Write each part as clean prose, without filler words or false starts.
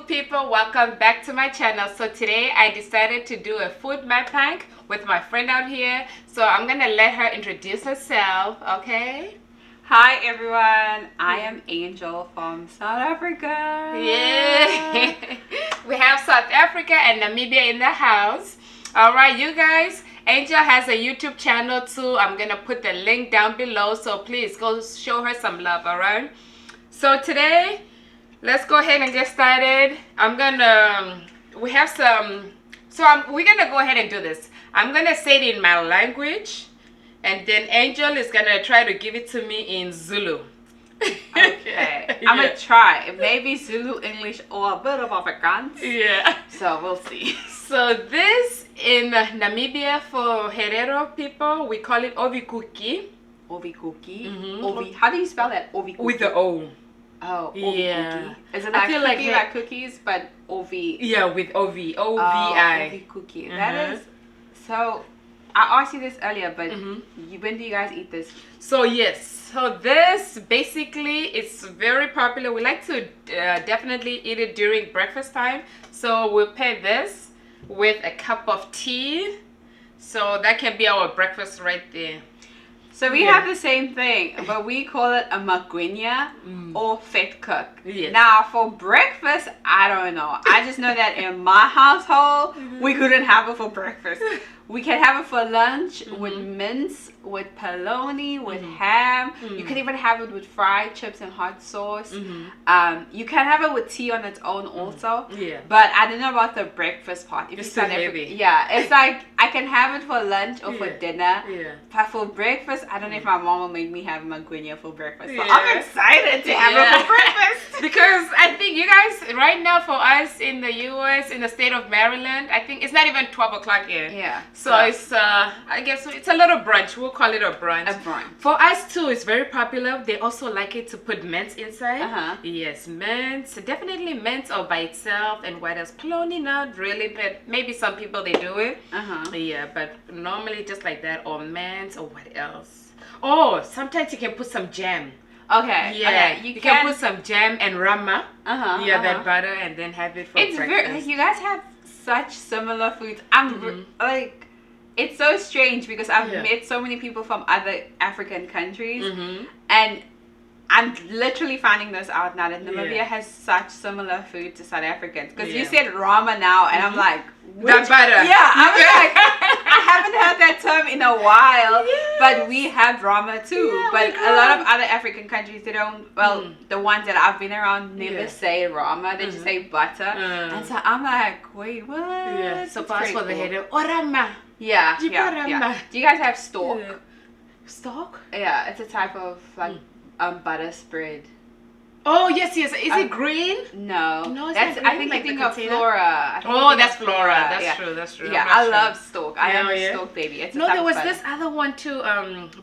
beautiful people, welcome back to my channel. So today I decided to do a food mukbang with my friend out here. So I'm gonna let her introduce herself, okay? Hi everyone, I am Angel from South Africa. Yeah. We have South Africa and Namibia in the house. Alright, you guys, Angel has a YouTube channel too. I'm gonna put the link down below, so please go show her some love, alright? So today, let's go ahead and get started. We're gonna go ahead and do this. I'm gonna say it in my language, and then Angel is gonna try to give it to me in Zulu. Okay, I'm gonna try. Maybe Zulu, English, or a bit of Afrikaans. Yeah. So we'll see. So this in Namibia for Herero people, we call it ovikuki. Ovikuki. Mm-hmm. Ovi. How do you spell that? Ovikuki. With the O. Oh, ovikuki. Yeah. Is it I like feel cookie, like like cookies, but ovi? Yeah, with O-V. Oh, O-V-I. ovikuki. That is. So, I asked you this earlier, but when do you guys eat this? So yes, so this basically is very popular. We like to definitely eat it during breakfast time. So we'll pair this with a cup of tea. So that can be our breakfast right there. So we have the same thing, but we call it a magwinya or vet cook. Yes. Now for breakfast, I don't know. I just know that in my household, we couldn't have it for breakfast. We can have it for lunch with mince, with polony, with ham. You can even have it with fried chips and hot sauce. You can have it with tea on its own also. Yeah. But I don't know about the breakfast part. If It's you too start heavy. Yeah, it's like I can have it for lunch or for dinner. Yeah. But for breakfast, I don't know if my mom will make me have magwinya for breakfast. So Yeah. I'm excited to have it for breakfast. Because I think you guys, right now for us in the US, in the state of Maryland, I think it's not even 12 o'clock yet. Yeah. So it's, I guess it's a little brunch. We'll call it a brunch. A brunch. For us too, it's very popular. They also like it to put mint inside. Yes, mint. Definitely mint or by itself. And what else? Polony, not really, but maybe some people they do it. Yeah, but normally just like that, or mint, or what else? Oh, sometimes you can put some jam. Okay. Yeah, Okay. you can put some jam and rama. Yeah, that uh-huh. butter, and then have it for It's breakfast. very like you guys have such similar foods. I'm like, it's so strange because I've met so many people from other African countries, and I'm literally finding this out now that Namibia has such similar food to South Africans. Because you said rama now, and I'm like, that butter. Yeah, I'm like, I haven't heard that term in a while, but we have rama too. Yeah, but a lot of other African countries, they don't, well, the ones that I've been around never say rama, they just say butter. And so I'm like, wait, what? Yeah, so It's pass pretty for the cool. head. Orama. Yeah. Do you guys have stork? Stork? Yeah, it's a type of like butter spread. Oh yes, yes. Is it green? No, No, it's that's not I green, think like you think the of container? flora. Oh, that's flora. That's true. That's true. Yeah, I love stork. I am a stork baby. It's a no, type there of was butter. this other one too.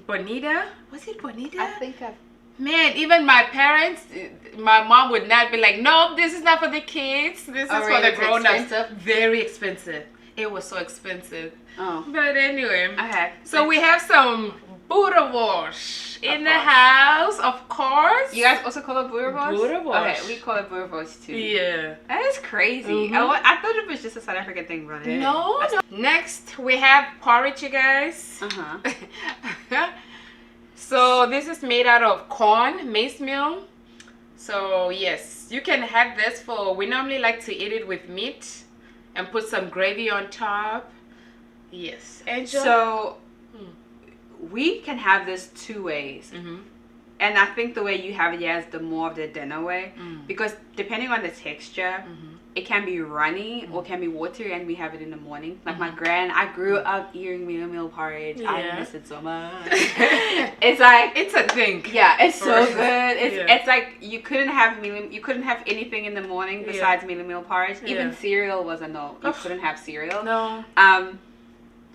Bonita. Was it Bonita? I think I've. Man, even my parents, my mom would not be like, no, this is not for the kids. This is for really? the grown-ups. Expensive? Very expensive. It was so expensive. Oh. But anyway. Okay. So we have some Boerewors in the house, of course. You guys also call it Boerewors? Boerewors. Okay, we call it Boerewors too. Yeah. That is crazy. I thought it was just a South African thing, brother. No. Next, we have porridge, you guys. So this is made out of corn, maize meal. So yes, you can have this for, we normally like to eat it with meat and put some gravy on top. Yes. Angel? So we can have this two ways. And I think the way you have it, is the more of the dinner way. Because depending on the texture, it can be runny or can be watery, and we have it in the morning. Like my I grew up eating meal porridge. I miss it so much. It's like, it's a thing. yeah, it's so good. It's like you couldn't have anything in the morning besides meal porridge. Even cereal was a no. You couldn't have cereal. No.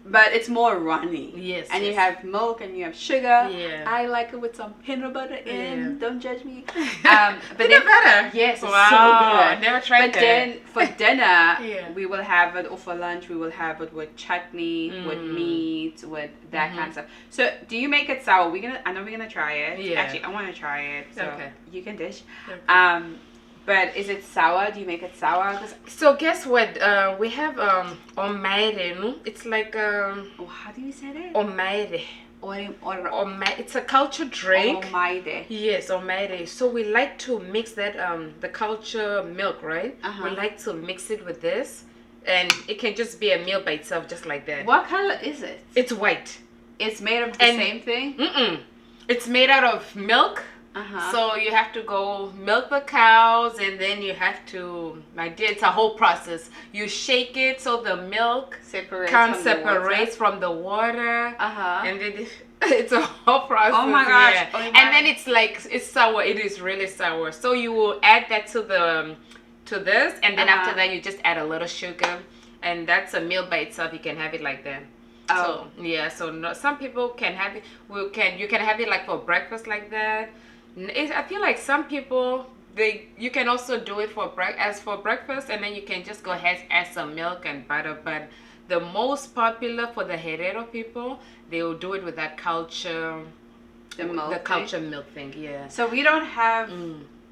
But it's more runny. Yes. And you have milk and you have sugar. Yeah. I like it with some peanut butter in. Don't judge me. But peanut butter? Yes, it's wow. so good. I never tried but that. Then for dinner, we will have it, or for lunch, we will have it with chutney, with meat, with that kind of stuff. So do you make it sour? I know we're gonna try it. Yeah. Actually, I want to try it. So okay. you can dish. Okay. But is it sour? Do you make it sour? So guess what? We have omeire, no? It's like how do you say that? Omeire. It's a culture drink. Omeire. Yes, omeire. So we like to mix that the culture milk, right? We like to mix it with this, and it can just be a meal by itself, just like that. What color is it? It's white. It's made of the same thing? It's made out of milk. So you have to go milk the cows, and then you have to, my dear, it's a whole process. You shake it so the milk separates from the water. And then it's a whole process. Oh my gosh. Yeah. Oh my. And then it's like, it's sour. It is really sour. So you will add that to this, and then after that you just add a little sugar, and that's a meal by itself. You can have it like that. So yeah, so some people can have it. You can have it like for breakfast like that. I feel like some people, you can also do it for breakfast, and then you can just go ahead and add some milk and butter. But the most popular for the Herero people, they will do it with that culture, culture milk thing. Yeah. So we don't have,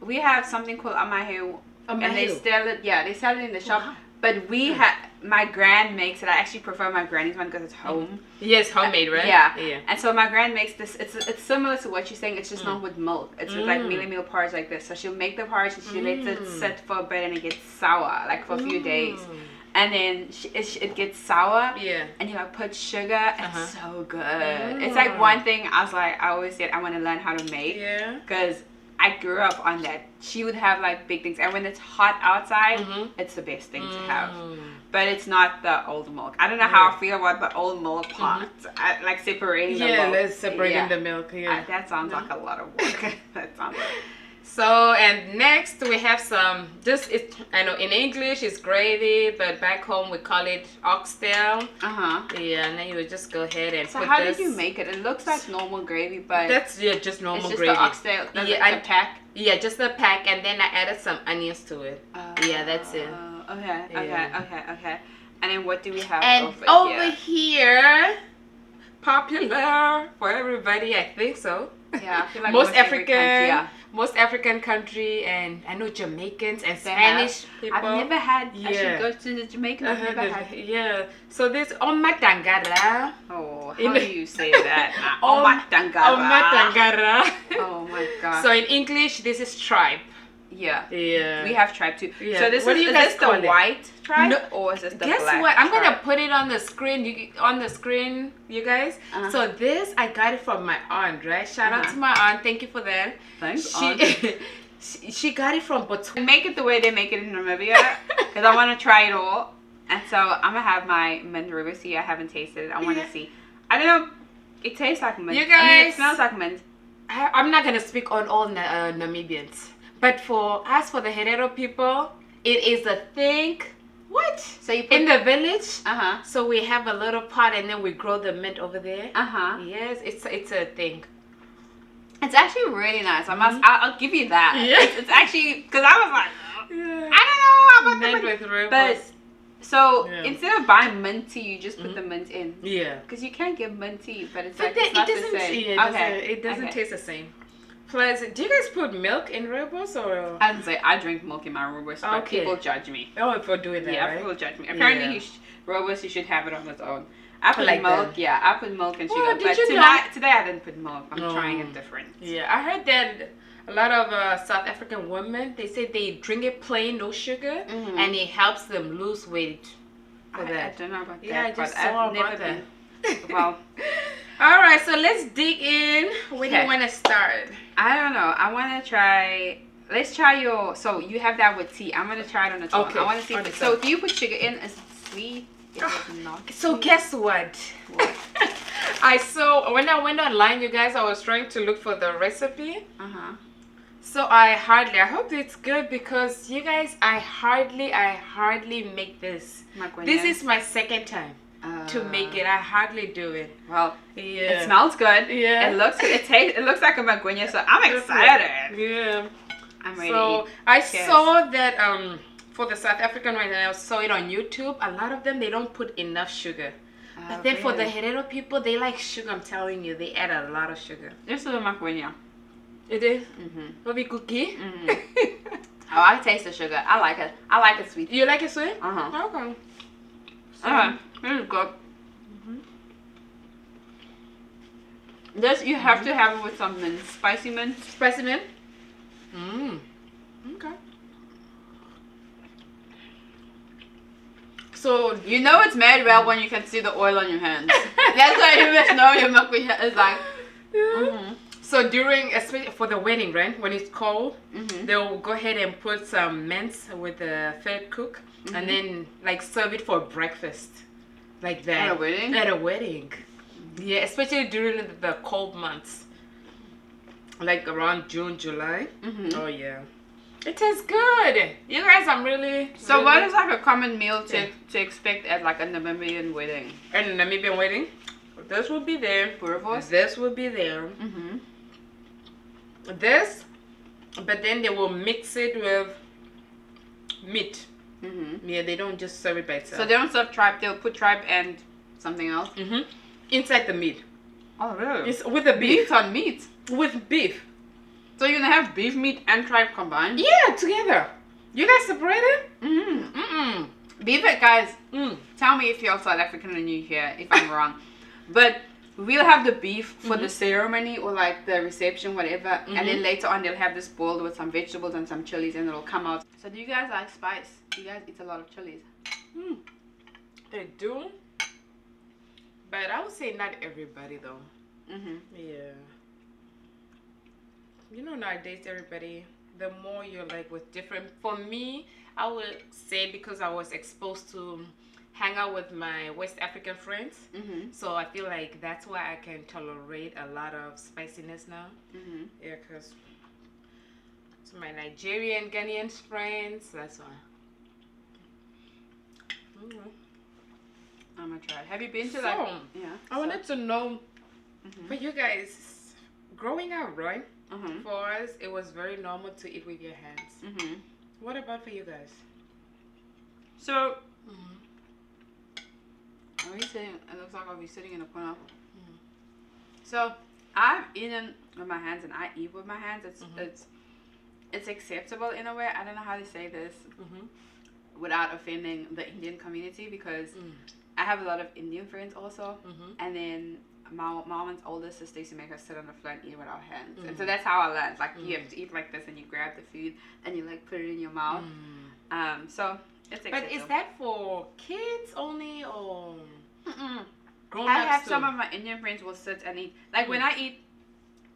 we have something called amahe, and they sell it. Yeah, they sell it in the shop. Wow. But we my gran makes it. I actually prefer my granny's one because it's home. Yes, homemade, right? Yeah. And so my gran makes this. It's similar to what you're saying. It's just not with milk. It's with like meal porridge like this. So she'll make the porridge and she lets it sit for a bit, and it gets sour like for a few days. And then it gets sour. Yeah. And you like put sugar. It's so good. It's like one thing I always said I want to learn how to make. Yeah. Because I grew up on that. She would have like big things, and when it's hot outside, it's the best thing to have. But it's not the old milk. I don't know how I feel about the old milk part. Like separating the milk. Yeah, let's separate the milk. Yeah, that sounds like a lot of work. That sounds like. So, and next we have some, I know in English it's gravy, but back home we call it oxtail. Yeah, and then you would just go ahead and put how did you make it? It looks like normal gravy, but that's just normal it's just gravy. The oxtail, the pack? Yeah, just the pack, and then I added some onions to it. Yeah, that's it. Okay. And then what do we have over here? Popular for everybody, I think so. Yeah, I feel like most African country, and I know Jamaicans and Spanish people. I've never had. I should go to the Jamaican. I've never had. Yeah. So this omatangara. Oh, how do you say that? Omatangara. Oh my god. So in English, this is tripe. Yeah. We have tripe too. Yeah. So is this the white tripe or is this the black? Guess what? I'm gonna put it on the screen. You guys. So this I got it from my aunt, right? Shout out to my aunt. Thank you for that. Thanks, aunt. She got it from Botswana. Make it the way they make it in Namibia, because I want to try it all. And so I'm gonna have my mint rivers here. I haven't tasted it. I want to see. I don't know. It tastes like mint. You guys. It smells like mint. I'm not gonna speak on all Namibians. But for us, for the Herero people, it is a thing. What? So you put in the village. So we have a little pot, and then we grow the mint over there. Yes, it's a thing. It's actually really nice. I'll give you that. Yeah. It's actually, because I was like, I don't know about mint with rivers. But so instead of buying mint tea, you just put the mint in. Yeah. Because you can't get mint tea, but it's like it's not the same. It doesn't taste the same. Plus, do you guys put milk in Boerewors or? I didn't say I drink milk in my Boerewors, but people judge me. Oh, for doing that, right? People judge me. Apparently, Boerewors, you should have it on its own. I put milk, I put milk and sugar. But today I didn't put milk. I'm trying it different. Yeah, I heard that a lot of South African women, they say they drink it plain, no sugar, and it helps them lose weight. I don't know about that. Yeah, I just saw about that. Well. All right, so let's dig in. Where do you want to start? I don't know. I want to try. Let's try your. So you have that with tea. I'm gonna try it on the top. I want to see. So do you put sugar in? Is it sweet? It is not. So guess what? I saw when I went online, you guys. I was trying to look for the recipe. So I hope it's good because you guys, I hardly make this. This is my second time. To make it, I hardly do it. Well, it smells good. Yeah, it looks good. It looks like a magwinya, so I'm excited. Yeah, I'm ready. So I saw that for the South African one, and I saw it on YouTube. A lot of them they don't put enough sugar, but then for the Herero people, they like sugar. I'm telling you, they add a lot of sugar. This is a magwinya. It is. What we cookie? Oh, I taste the sugar. I like it. I like it sweet. You like it sweet? Uh-huh. Okay. Okay. This is good. This you have to have it with some mint, spicy mint. Spicy mint? Okay. So You know it's made well when you can see the oil on your hands. That's why you must know your mukbang is like. So during, especially for the wedding, right? When it's cold, they'll go ahead and put some mince with the fat cook, and then like serve it for breakfast, like that. At a wedding? At a wedding. Yeah, especially during the cold months, like around June, July. Oh yeah, it tastes good. You guys, I'm really. So really, what is like a common meal to expect at like a Namibian wedding? at a Namibian wedding? This will be there. Boerewors? This will be there. This, but then they will mix it with meat. Yeah, they don't just serve it by itself. So they don't serve tripe. They'll put tripe and something else. Inside the meat. Oh really? It's with the beef. Meat on meat. With beef. So you're gonna have beef meat and tripe combined? Yeah, together. You guys separate it? Beef it, guys. Tell me if you're South African and you're here, if I'm wrong. But we'll have the beef for the ceremony or like the reception, whatever. And then later on they'll have this boiled with some vegetables and some chilies and it'll come out. So do you guys like spice? Do you guys eat a lot of chilies? They do. But I would say not everybody though. Yeah. You know, nowadays everybody, the more you're like with different, for me, I would say because I was exposed to hang out with my West African friends, so I feel like that's why I can tolerate a lot of spiciness now. Yeah, because to my Nigerian, Ghanaian friends, that's why. I'm gonna try it. Have you been to So, like? Yeah. I wanted to know, for you guys, growing up, right? For us, it was very normal to eat with your hands. What about for you guys? So, are we sitting? It looks like I'll be sitting in a corner. So, I've eaten with my hands and I eat with my hands. It's acceptable in a way. I don't know how to say this without offending the Indian community because I have a lot of Indian friends also, and then my mom's older sister used to make us sit on the floor and eat with our hands, and so that's how I learned. Like you have to eat like this, and you grab the food and you like put it in your mouth. So it's acceptable. But is that for kids only or grown-ups I have too? some of my Indian friends will sit and eat. Like when I eat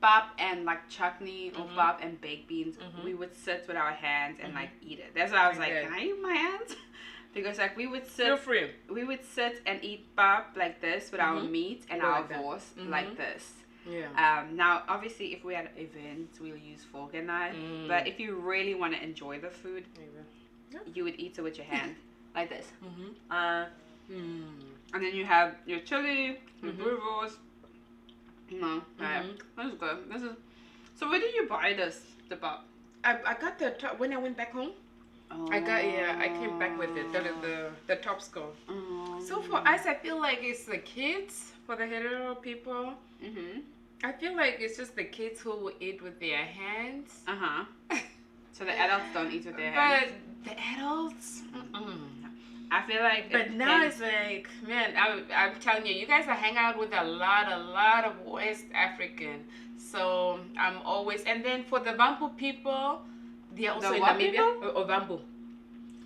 pap and like chutney or pap and baked beans, we would sit with our hands and like eat it. That's why I was like, can I eat with my hands? Because like we would sit, feel free. We would sit and eat pap like this with our meat and our like vors like this. Yeah. Now obviously if we had events, we'll use fork and knife. But if you really want to enjoy the food, you would eat it with your hand like this. And then you have your chili, your Boerewors. No, this is good. This is. So where did you buy this? The pap? I got the top when I went back home. Oh. I came back with it. The top score. So for us, I feel like it's the kids. For the hetero people, I feel like it's just the kids who will eat with their hands. So the adults don't eat with their hands. But the adults, I feel like. But now it's like, man, I'm telling you, you guys are hanging out with a lot of West African. So I'm always, and then for the Bambu people, they are also in Namibia. Ovambu.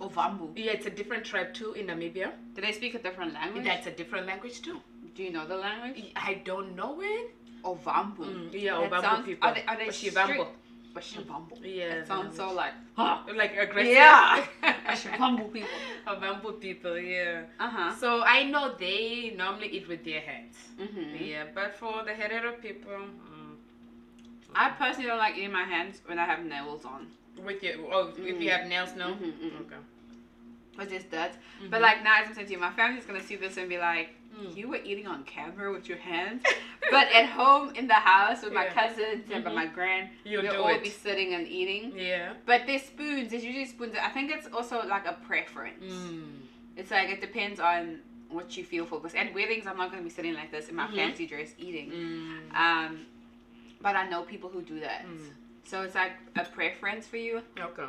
Ovambu. Yeah, it's a different tribe too in Namibia. Do they speak a different language? That's a different language too. Do you know the language? I don't know it. Ovambu. Yeah, Ovambu people. Are they Shivambu. Shivambu. Yeah. It sounds so like. Like aggressive. Yeah. Shivambu people. Ovambu people, yeah. So I know they normally eat with their hands. Yeah, but for the Herero people, I personally don't like eating my hands when I have nails on. With your, if you have nails, no? Okay. Because it's dirt. But like now, as I'm saying to you, my family's gonna see this and be like, you were eating on camera with your hands. But at home in the house with my cousins and my grand, we'll all be sitting and eating. Yeah. But there's spoons. There's usually spoons. I think it's also like a preference. It's like it depends on what you feel for. Because at weddings, I'm not gonna be sitting like this in my fancy dress eating. But I know people who do that. So it's like a preference for you. Okay.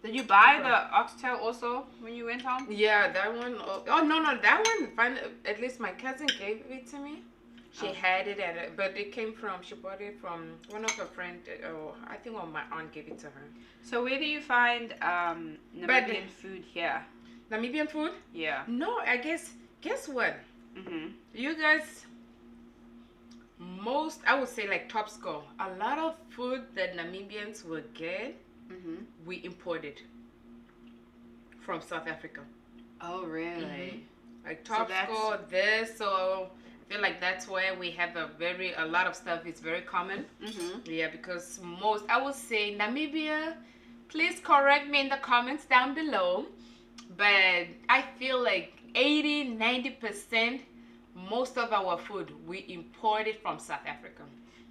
Did you buy the oxtail also when you went home? Yeah, that one. Oh no, that one. At least my cousin gave it to me. She had it but it came from. She bought it from one of her friends. I think my aunt gave it to her. So where do you find Namibian food here? Namibian food? Yeah. No, I guess. Guess what? You guys. I would say like top score. A lot of food that Namibians will get. We imported from South Africa. Oh, really? Like top score this, so I feel like that's where we have a lot of stuff is very common. Yeah, because I would say Namibia, please correct me in the comments down below, but I feel like 80-90% most of our food we imported from South Africa.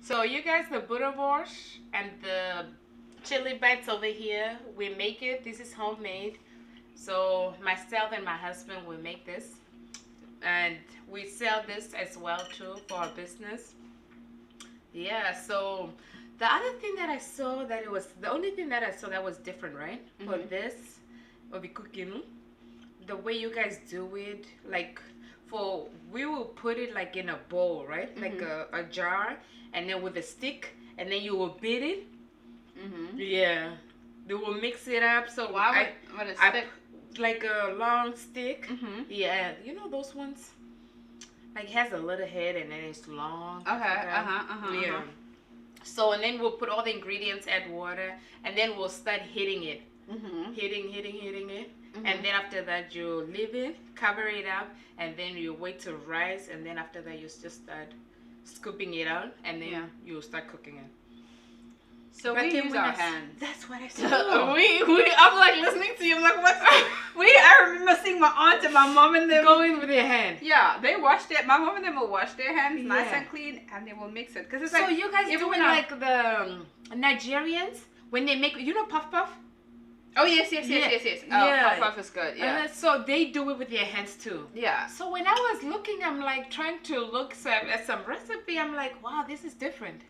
So you guys, the Boerewors and the chili bites over here, we make it. This is homemade. So myself and my husband will make this, and we sell this as well too for our business. Yeah. So the other thing that I saw that the only thing that I saw that was different, right? For this, will be cooking. The way you guys do it, like we will put it like in a bowl, right? Like a jar, and then with a stick, and then you will beat it. Yeah, they will mix it up. So what a stick? Like a long stick. Yeah, you know those ones. Like it has a little head and then it's long. Okay. Yeah. So and then we'll put all the ingredients, add water, and then we'll start hitting it. Hitting it. And then after that you leave it, cover it up, and then you wait to rise, and then after that you just start scooping it out, and then you start cooking it. So we use our hands. That's what I said. I'm like listening to you. I'm like, what's I remember seeing my aunt and my mom and them going with their hand. Yeah, they washed it. My mom and them will wash their hands nice and clean, and they will mix it. Cause it's so you guys do it like the Nigerians when they make, puff puff. Oh yes. Oh, puff is good. Yeah. So they do it with their hands too. Yeah. So when I was looking, I'm like trying to look at some recipe. I'm like, wow, this is different.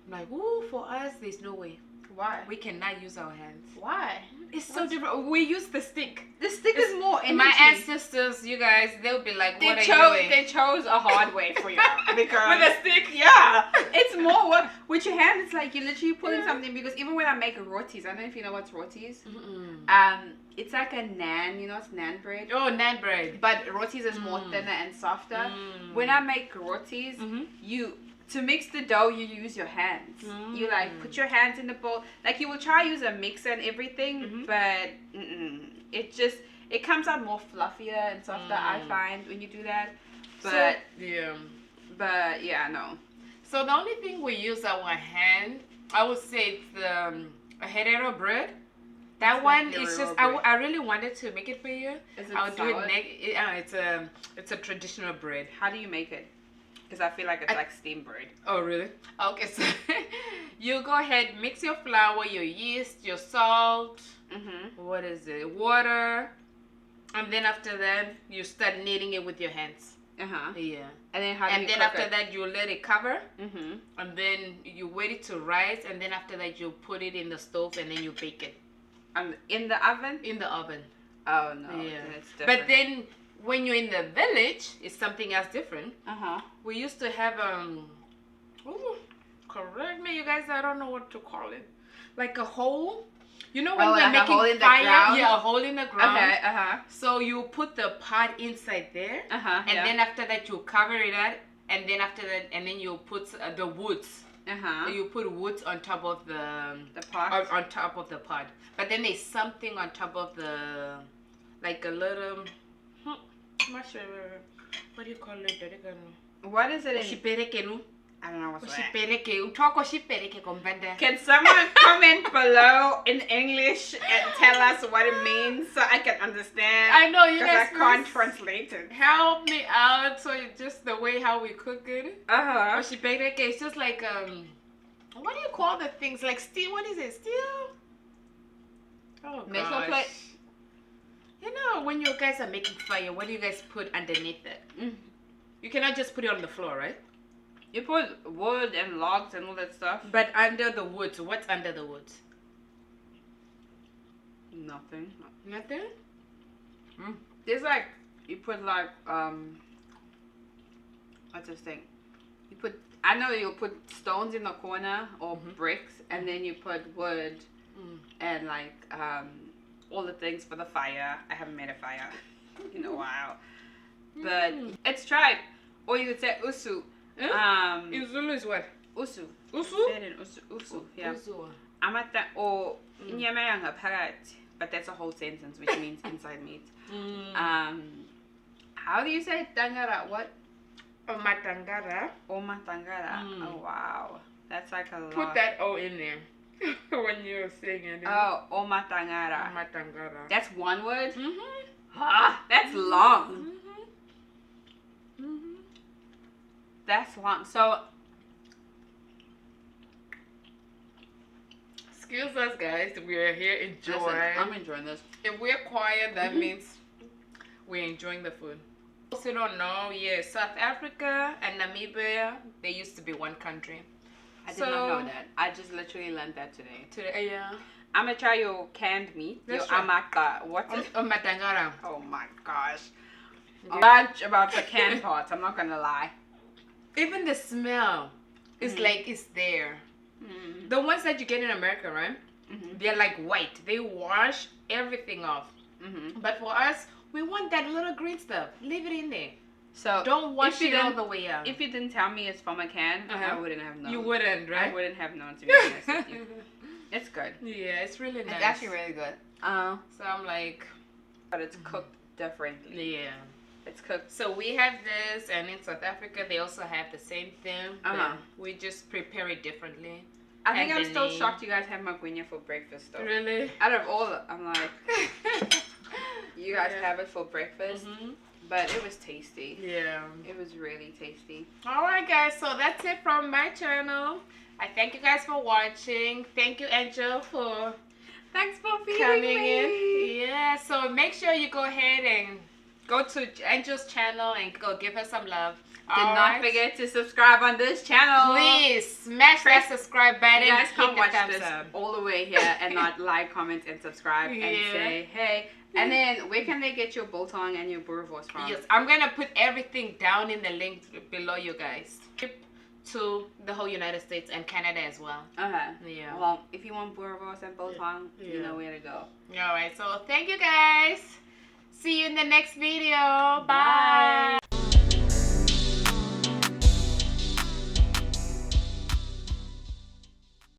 I'm like, ooh, for us, there's no way. Why? We cannot use our hands. Why? It's so different. We use the stick. The stick is more energy. My ancestors, you guys, they'll be like, what are you doing? They chose a hard way for you. Because with a stick? Yeah. It's more work. With your hand, it's like you're literally pulling something. Because even when I make rotis, I don't know if you know what's rotis. It's like a naan. You know, it's naan bread. Oh, naan bread. But rotis is more thinner and softer. When I make rotis, to mix the dough, you use your hands. You like put your hands in the bowl. Like you will try use a mixer and everything, but it comes out more fluffier and softer. I find when you do that. But no. So the only thing we use our hand, I would say it's a herero bread. That one is just I really wanted to make it for you. Is it I'll do solid? it it's a traditional bread. How do you make it? Because I feel like it's like steamed bread. Oh, really? Okay, so you go ahead, mix your flour, your yeast, your salt, what is it, water, and then after that, you start kneading it with your hands. Yeah. And then after that, you let it cover, and then you wait it to rise, and then after that, you put it in the stove, and then you bake it. In the oven? In the oven. Oh, no. Yeah. It's different. But then when you're in the village, it's something else different. We used to have correct me, you guys. I don't know what to call it. Like a hole. You know when we're like making a hole in fire? The ground? Yeah, a hole in the ground. Okay. So you put the pot inside there, and then after that you cover it up, and then after that, and then you put the woods. You put woods on top of the pot. On top of the pot. But then there's something on top of the, like a little. What do you call it? What is it? I don't know what's that. Can someone comment below in English and tell us what it means so I can understand? I know you guys. I can't translate it. Help me out. So it's just the way how we cook it. It's just like what do you call the things like steel? What is it? Steel? Oh metal plate. You know, when you guys are making fire, what do you guys put underneath it? You cannot just put it on the floor, right? You put wood and logs and all that stuff. But under the woods, what's under the woods? Nothing. Nothing? There's like, you put like, what's this thing? You put, I know you'll put stones in the corner or bricks, and then you put wood and like all the things for the fire. I haven't made a fire in a while. But it's tripe. Or you could say usu. In Zulu is what? Usu. Usu? Said in usu. Yeah. Usu. Amata or inyama yangaphakathi. But that's a whole sentence, which means inside meat. How do you say tangara? What? Matangara. Matangara. Oh wow, that's like a lot. Put that O in there when you're saying it. Oh, matangara. Matangara. That's one word. That's long. That's long. So. Excuse us, guys. We are here enjoying. Listen, I'm enjoying this. If we're quiet, that means we're enjoying the food. Those who don't know, yes, South Africa and Namibia, they used to be one country. I did not know that. I just literally learned that today. Today, yeah. I'm gonna try your canned meat. Let's your try. amaka. What's it? Matangara. Oh my gosh. Much about the canned parts. I'm not gonna lie. Even the smell is like it's there. The ones that you get in America, right? They're like white. They wash everything off. But for us, we want that little green stuff. Leave it in there. So don't wash it all the way out. If you didn't tell me it's from a can, I wouldn't have known. You wouldn't, right? I wouldn't have known, to be honest with you. It's good. Yeah, it's really nice. It's actually really good. So I'm like, but it's cooked differently. Yeah. It's cooked. So we have this, and in South Africa they also have the same thing. We just prepare it differently. I think I'm still shocked you guys have magwinya for breakfast though. Really? Out of all, I'm like, you guys have it for breakfast, but it was tasty. Yeah. It was really tasty. Alright guys, so that's it from my channel. I thank you guys for watching. Thank you, Angel, for Thanks for feeding coming me. in. Yeah, so make sure you go ahead and go to Angel's channel and go give her some love. Do not forget to subscribe on this channel. Please smash that subscribe button. You guys can't hit watch the thumbs this up. all the way here and not like, comment, and subscribe and say hey. And then where can they get your Biltong and your Boerewors from? Yes, I'm gonna put everything down in the link below, you guys. To the whole United States and Canada as well. Yeah. Well, if you want Boerewors and Biltong, you know where to go. Alright, so thank you guys. See you in the next video. Bye.